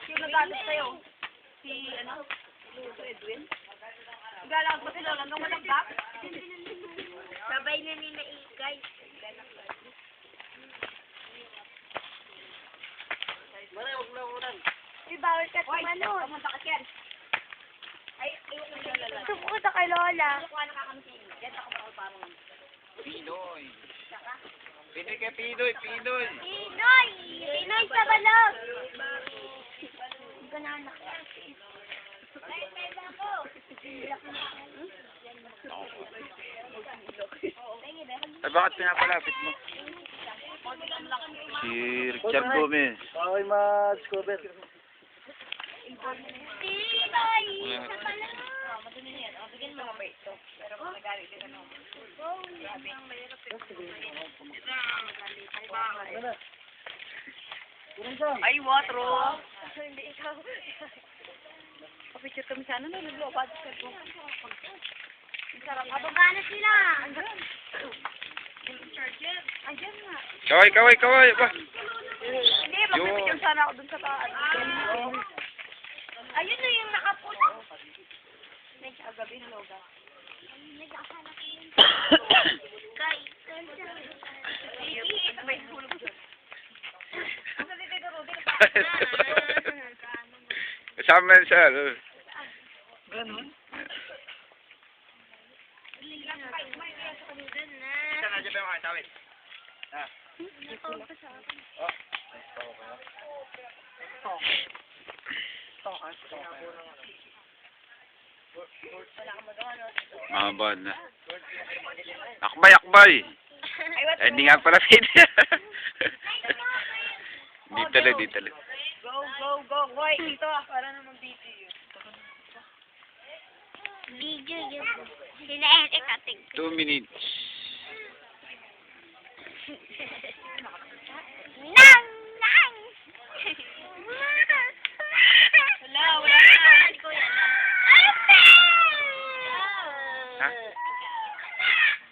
Sino nag-atas sa'yo? Si, ano? Si Edwin? Galang pa sila, hanggang malagdak? Sabay na nila guys. Uy, bawal ka tumalon. Pumunta ka, Ken. Ay, Sumunta kay Lola. kuha na kakamsin. Yan, ako pa parang. Pinoy. Pinoy ka, Pinoy, Pinoy. Pinoy! Pinoy sa balog! Hindi ko na anak. Ay, bakit pinapalapit mo? Si Richard Gomez. Okay, ma-discover. Pinoy! Sa balog! Madumi na yan. Bigyan mo mga ito. Pero kung nagalit din ano. Ay, water. Hindi ikaw. Kapicture kami sa ano na. Naglo-bad sa ko. Ababa na sila. Ayan nga. Kaway, kaway, kaway. Ba? Hindi, magpipicture sana ako dun sa taas. Ayun na yung nakapula. Agabi na loga. Guys, May hulog dyan. Kasama yan siya. Ganon? Isa na dyan ba yung mga tawid? Ha? Mga bad na. Akbay, akbay. Eh, hindi nga pala pwede. Dito lang, dito lang. Go, go, go. Hoy, dito ah. Para naman video. video yun. Sila Eric ating. 2 minutes. Nang! Nang! Wala, wala na. Ha?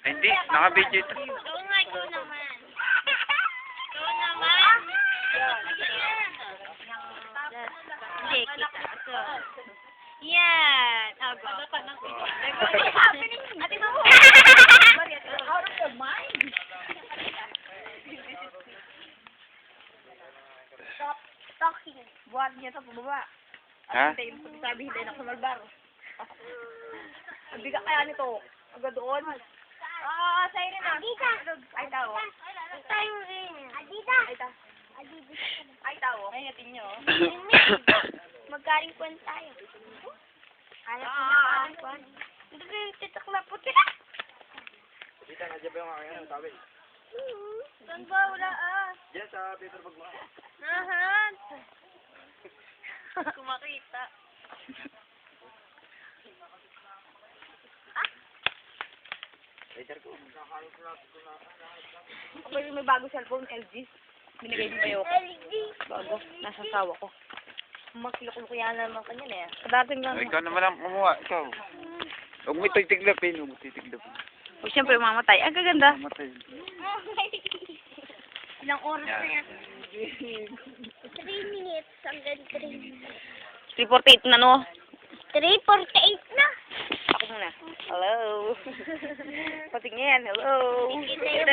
Ay, hindi, naka-video ito. Ikaw nga, ikaw naman. Ikaw naman. Hindi, kita. Ito. Yan. Ako. Ate mo. Out of your mind. Stop talking. Buhat niya sa pababa. Ha? At hintayin mo sabi, hintayin ako sa malbar. Ang bigat kaya nito. Agad doon. Sa'yo rin ah. Adida. Ay, tao. Tayo rin. Adida. Ay, tao. Adida. Ay, tao. Ay, natin nyo. Magkaring kwan tayo. Alam ko na karing kwan. Hindi ko yung titakla po sila. Dito na dyan ba yung aking tawid? Saan ba? Wala ah. Diyan sa paper bag mo. Nahan. Kumakita. Later ko. Kapag may bago cellphone, LG. Binigay din kayo ko. LG. Bago. Nasa sawa ko. Magkilukuya naman kanya na yan. Kadating lang. Ikaw naman ang kumuha, ikaw. Huwag mo tiglapin, huwag mo tiglapin. O, siyempre, mamatay. Ang gaganda. Mamatay. Ilang oras Yan. na yan? 3 minutes hanggang 3. 348 na no? 3:48 na. Ako muna. Hello. Patingin. Hello. Kita yung